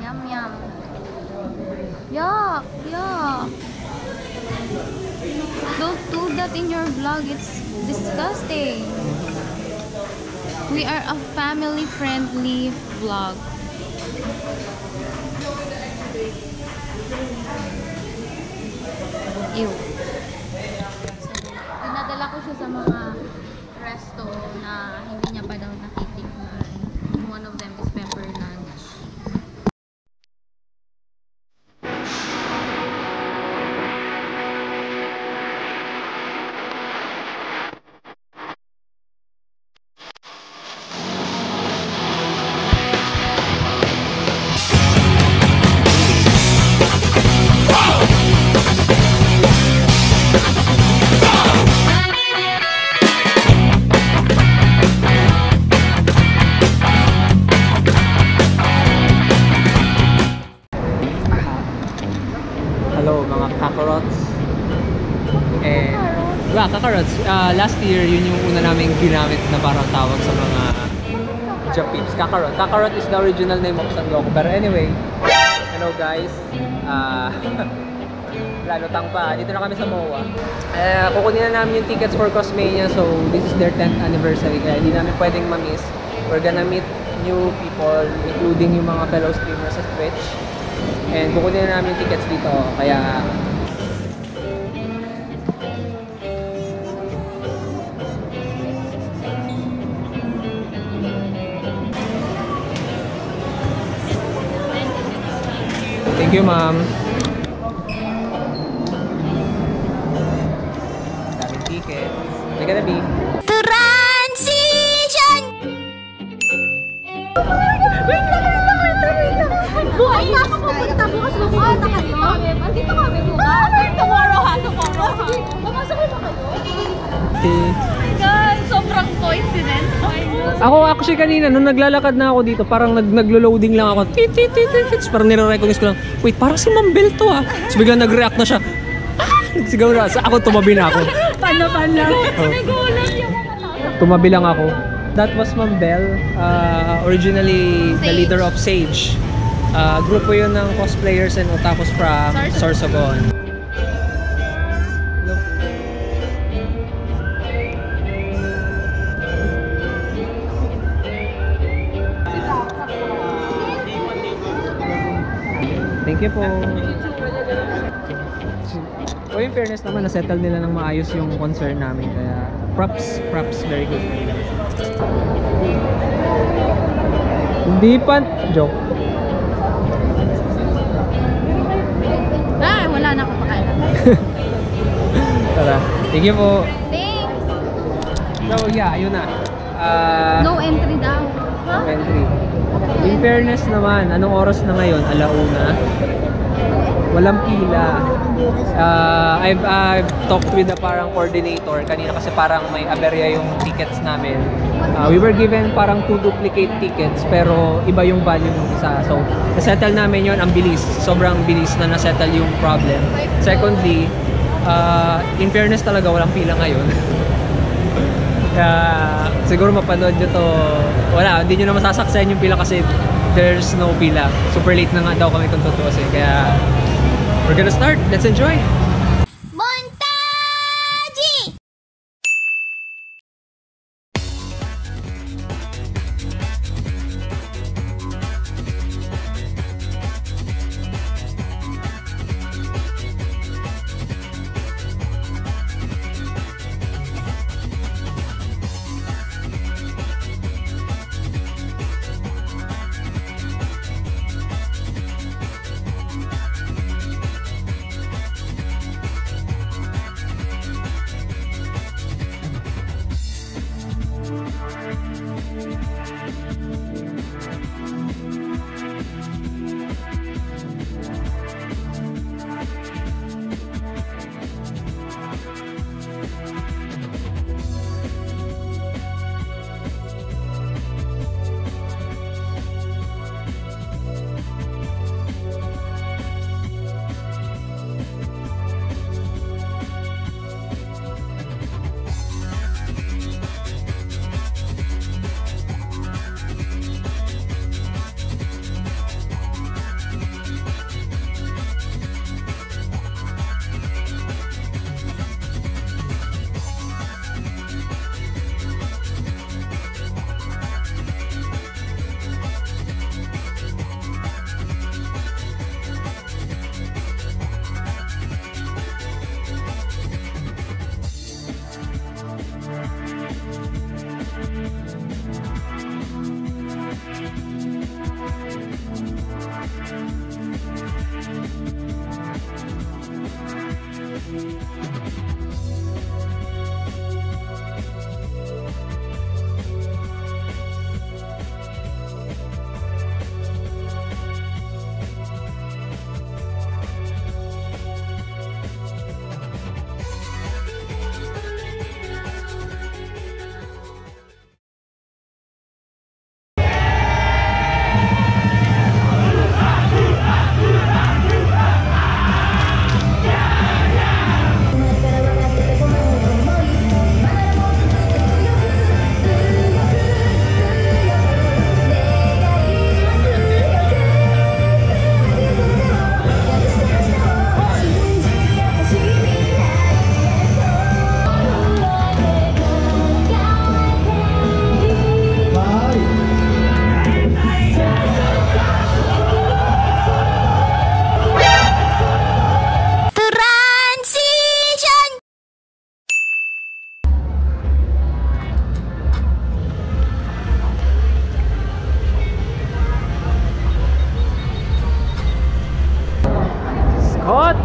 Yum, yum. Yuck, yuck. Don't do that in your vlog. It's disgusting. We are a family-friendly vlog. Ew. So, dinadala ko siya sa mga resto na hindi niya pa daw natitikman. One of them is Pepper Lunch. Hello mga kakarots. Kakarots. Last year, yun yung una namin ginamit na parang tawag sa mga Japips. Kakarot. Kakarot is the original name of Sangoku. Pero anyway, hello guys. Lalutang pa. Dito na kami sa MOA. Kukunin na namin yung tickets for Cosmania. So, this is their 10th anniversary. Kaya hindi namin pwedeng ma-miss. We're gonna meet new people, including yung mga fellow streamers sa Twitch. And kukunin na namin yung tickets dito. Kaya thank you, ma'am. Daming ticket. They're gonna be Transition! Wait lang. Bukas na ako pupunta. Bukas bukas na kayo. Andito kami bukas. Tomorrow ha. Pumasok ba kayo? God, sobrang coincidence. Ako actually kanina, nung naglalakad na ako dito, parang naglo-loading lang ako. Parang nire-recognize ko lang, wait, parang si Ma'am Bell to ah. So biglang nag-react na siya. Nagsigaw na. Ako, tumabi na ako. Pan lang. Nagulat yung mga tao. Tumabi lang ako. That was Ma'am Bell. Originally, the leader of Sage. Grupo yun ng cosplayers and otakus from Sorsogon. Thank you po. O in fairness naman, na-settle nila ng maayos yung concern namin. Kaya props, very good. Hindi pa, joke. Wala na ako pakailan. Tara, thank you po. Thanks. So yeah, yun na. No entry daw. No entry. In fairness naman, anong oras na ngayon? Alauna. Walang pila. I've talked with the parang coordinator kanina kasi parang may aberya yung tickets namin. We were given parang 2 duplicate tickets pero iba yung value ng isa. So, na-settle namin yun, ang bilis. Sobrang bilis na na-settle yung problem. Secondly, in fairness talaga walang pila ngayon. Siguro mapanood nyo to. Wala, hindi nyo na masasaksayan yung pila kasi there's no pila. Super late na nga daw kami kung tutuusin. Kaya we're gonna start. Let's enjoy!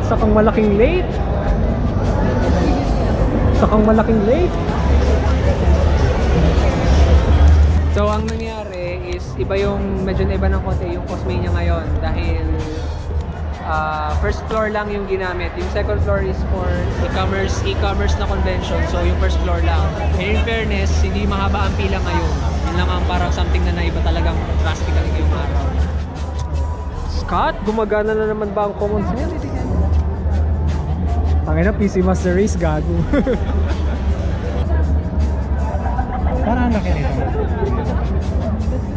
Isa kang malaking late. Isa kang malaking late. So ang nangyari is iba yung medyo na iba ng konti yung Cosmania ngayon dahil first floor lang yung ginamit. Yung second floor is for e-commerce na convention. So yung first floor lang. And in fairness, hindi mahaba ang pila ngayon. Yun lang ang parang something na naiba talagang drastically ngayong araw. Scott, gumagana na naman ba ang common sense? Tangina, PC Master Race, gago. Parang laki nito.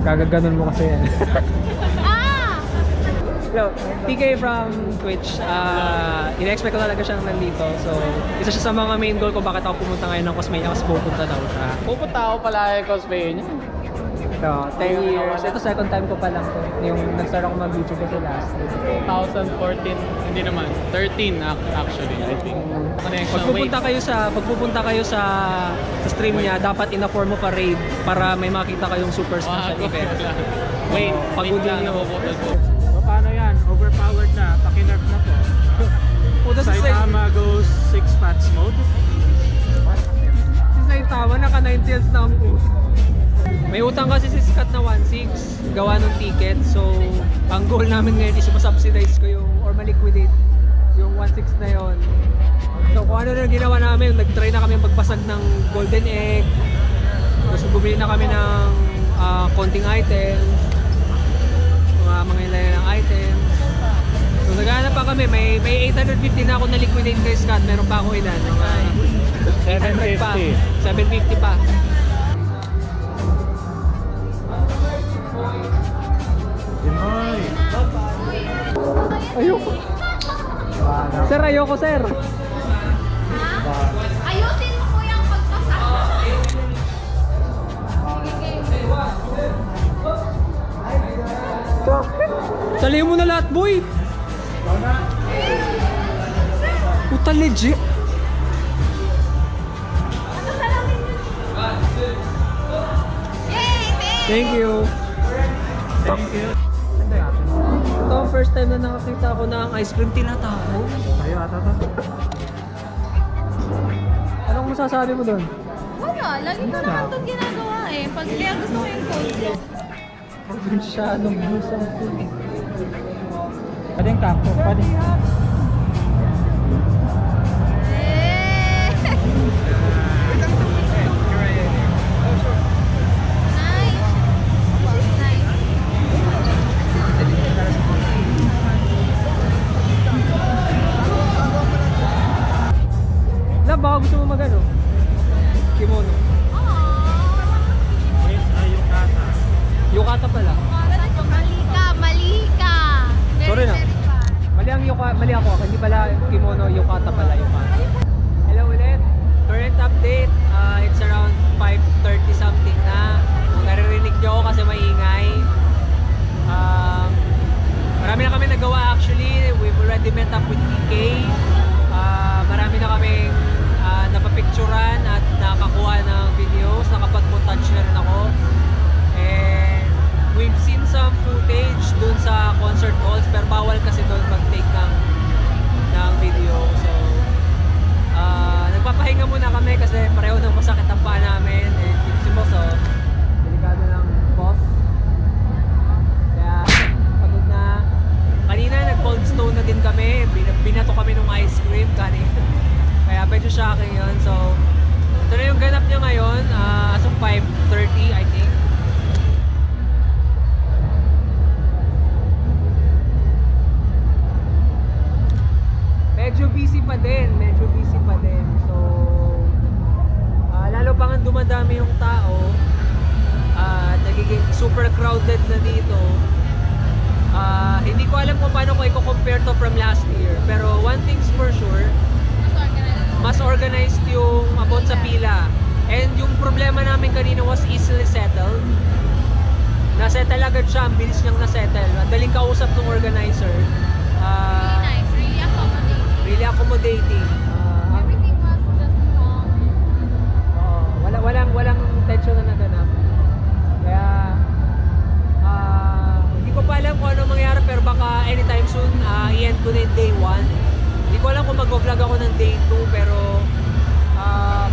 Gagaganon mo kasi yan. Hello, TK from Twitch. In-expect ko talaga siyang nandito. So, isa siya sa mga main goal ko bakit ako pumunta ngayon ng Cosmania kasi pupunta daw siya. Pupunta ako pala yung Cosmania. So, 10 years. Ito second time ko pa lang to. Yung nag-start ako mag-YouTube kasi last year. 2014, hindi naman. 13 actually, I think. Pagpupunta kayo sa stream niya, dapat in-form mo pa raid para may makita kayong super special event. Wait, pagod lang na yun. So, paano yan? Overpowered na. Paki-nerf na to. Saitama goes 6 pats mode. Si Saitama, naka 90s na ang puso. May utang kasi si Scott na 1.6 gawa ng ticket. So, ang goal namin ngayon is subsidize ko yung or ma-liquidate yung 1.6 na yon. So, kung ano na ginawa namin, nag-try na kami magpasag ng golden egg. Tapos bumili na kami ng konting items. Mga ilan ng items. So, naghahanap pa kami. May 850 na ako na-liquidate kay Scott. Meron pa ako ilan. Mga 700 pa. 750 pa. Ayoko. Sir, ayoko, sir. Ayusin mo kuya ang pagpasok. Salihin mo na lahat, boy. Puta, legit. Thank you. Thank you. Ito ang first time na nakakita ko ng ice cream tinatawag. Tayo ata to. Anong masasabi mo doon? Wala, lagi ko naman itong ginagawa eh. Pag kaya gusto ko yung cold. Probinsyadong busang food. Pwede yung kakto, pwede. Baka gusto mo magano? Kimono. Yes, yukata. Yukata pala. Mali ka. Sorry na. Mali ako. Hindi pala kimono, yukata pala. Yukata. Hello ulit. Current update. It's around 5:30 something na. Kung naririnig nyo ako kasi maingay. Marami na kami nagawa actually. We've already met up with TK. Marami na kaming napapicturan at nakakuha ng videos, nakapag-montage na rin ako. And we've seen some footage dun sa concert halls pero bawal kasi dun mag-take ng video. So, nagpapahinga muna kami kasi pareho nang masakit ang paa namin. And so, delikado ng boss. Kaya, pagod na. Kanina, nag-cold stone na din kami. Binato kami ng ice cream kanina. Kaya medyo shocking yun. So, ito na yung ganap niya ngayon. As of 5:30, I think. Medyo busy pa din. So, lalo pa nga dumadami yung tao. Nagiging super crowded na dito. Hindi ko alam kung paano ko i-compare to from last year. Pero one thing's for sure, mas organized yung about sa pila. And yung problema namin kanina was easily settled. Nasettle agad siya, ang bilis niyang nasettle. Madaling kausap ng organizer. Really nice, really accommodating. Really accommodating. Everything was just calm. Walang tension na naganap. Kaya hindi ko pa alam kung ano mangyari pero baka anytime soon i-end ko na yung day 1. Hindi ko alam kung mag-vlog ako ng day 2, pero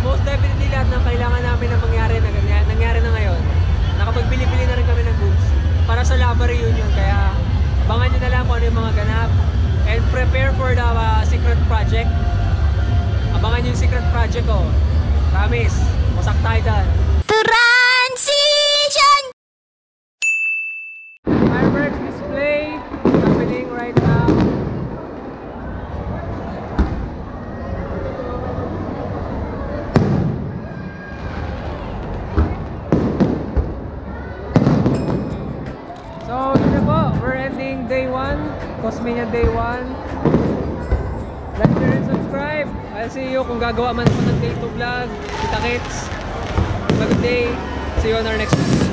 most definitely lahat ng kailangan namin na nangyari na ngayon. Nakapagbili-bili na rin kami ng goods para sa Lava Reunion, kaya abangan nyo na lang kung ano yung mga ganap. And prepare for the secret project. Abangan yung secret project ko. Promise, masak tayo dyan. Transition! Fireworks display happening right now. So, yun na po. We're ending day 1. Cosmania day 1. Like, share, and subscribe. I'll see you kung gagawa man ako ng day 2 vlog. Kita kits. Have a good day. See you on our next one.